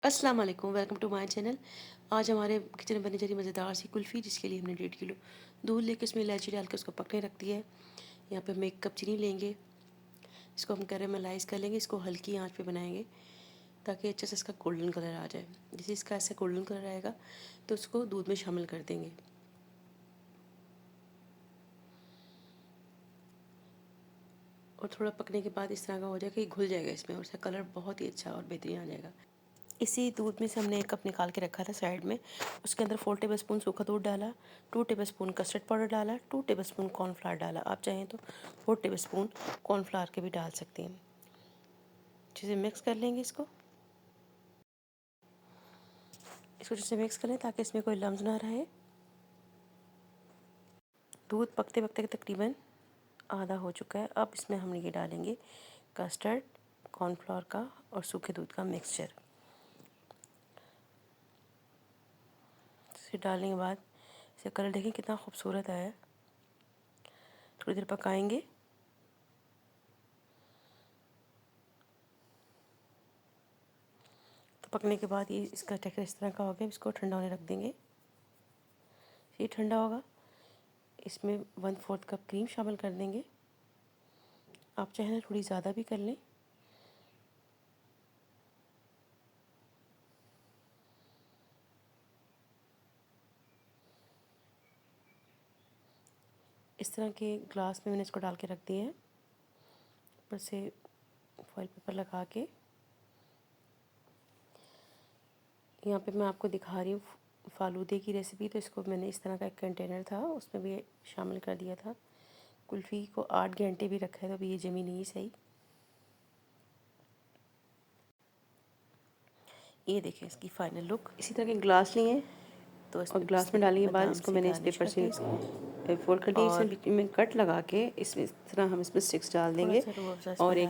अस्सलाम वालेकुम, welcome to my channel. आज हमारे किचन में बनी जा रही मज़ेदार सी कुल्फ़ी, जिसके लिए हमने 1.5 किलो दूध लेके उसमें इलायची डाल के उसको पकने रख दिया है। यहाँ पे हम 1 कप चीनी लेंगे, इसको हम कैरेमलाइज़ कर लेंगे। इसको हल्की आंच पे बनाएंगे ताकि अच्छे से इसका गोल्डन कलर आ जाए। जैसे इसका ऐसा गोल्डन कलर आएगा तो उसको दूध में शामिल कर देंगे। और थोड़ा पकने के बाद इस तरह का हो जाएगा कि घुल जाएगा इसमें, और इसका कलर बहुत ही अच्छा और बेहतरीन आ जाएगा। इसी दूध में से हमने 1 कप निकाल के रखा था साइड में। उसके अंदर 4 टेबलस्पून सूखा दूध डाला, 2 टेबलस्पून कस्टर्ड पाउडर डाला, 2 टेबलस्पून कॉर्नफ्लावर डाला। आप चाहें तो 4 टेबलस्पून कॉर्नफ्लावर के भी डाल सकते हैं। अच्छे से मिक्स कर लेंगे इसको। जैसे मिक्स कर लें ताकि इसमें कोई लम्स ना रहे। दूध पकते पकते तकरीबन आधा हो चुका है। अब इसमें हम ये डालेंगे कस्टर्ड, कॉर्नफ्लावर का और सूखे दूध का मिक्सचर। इसे डालने के बाद इसे कलर देखें कितना खूबसूरत आया है। थोड़ी देर पकाएंगे। तो पकने के बाद ये इसका टेक्सचर इस तरह का हो गया। इसको ठंडा होने रख देंगे। ये ठंडा होगा, इसमें 1/4 कप क्रीम शामिल कर देंगे। आप चाहें थोड़ी ज़्यादा भी कर लें। इस तरह के ग्लास में मैंने इसको डाल के रख दिया है। ऊपर से फॉइल पेपर लगा के यहाँ पे मैं आपको दिखा रही हूँ फालूदे की रेसिपी। तो इसको मैंने इस तरह का एक कंटेनर था, उसमें भी शामिल कर दिया था। कुल्फ़ी को 8 घंटे भी रखा है तो अभी ये जमी नहीं सही। ये देखें इसकी फ़ाइनल लुक। इसी तरह के ग्लास लिए तो और ग्लास में डालने के बाद इसको मैंने इस पेपर से फोल्ड कर दिया। इसमें कट लगा के इसमें इस तरह हम इसमें स्टिक्स डाल देंगे और एक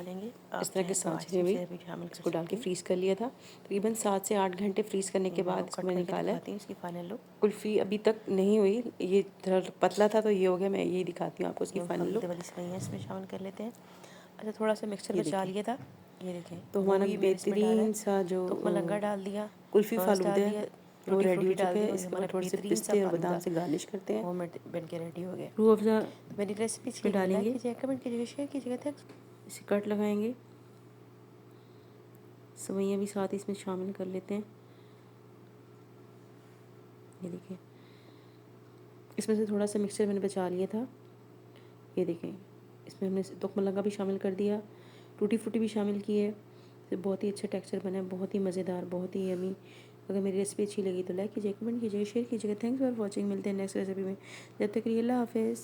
इस तरह के सांचे में भी इसको डाल के फ्रीज़ कर लिया था। तकरीबन 7 से 8 घंटे फ्रीज़ करने के बाद इसको मैंने निकाला है। इसकी फाइनल लुक। कुल्फ़ी अभी तक नहीं हुई, ये थोड़ा पतला था तो ये हो गया। मैं ये दिखाती हूँ आपको इसकी फाइनल लुक। वाली सेवइयां इसमें शामिल कर लेते हैं। अच्छा, थोड़ा सा मिक्सचर बचा लिया था, ये देखें। तो हमारा बेहतरीन सा जो मलंगा डाल दिया, कुल्फ़ी फालूदा वो रेडी हो चुके हैं। इसके बाद थोड़े से पिस्ते और बादाम से गार्निश करते हैं। वो बन के रेडी हो गया। रूह अफ़ज़ा मेरी रेसिपी इसमें डालेंगे, कमेंट कीजिएगा, शेयर कीजिएगा। थैंक्स। इसे कट लगाएंगे। सेवइयां भी साथ ही इसमें शामिल कर लेते हैं। ये देखिए, इसमें से थोड़ा सा मिक्सचर मैंने बचा लिया था। ये देखें, इसमें हमने तुक मलंगा भी शामिल कर दिया, टूटी फ्रूटी भी शामिल की है। तो बहुत ही अच्छा टेक्सचर बना है, बहुत ही मज़ेदार, बहुत ही यमी। अगर मेरी रेसिपी अच्छी लगी तो लाइक कीजिए, कमेंट कीजिए, शेयर कीजिएगा। Thanks for watching. मिलते हैं नेक्स्ट रेसिपी में। जब तक के लिए अल्लाह हाफ़िज़।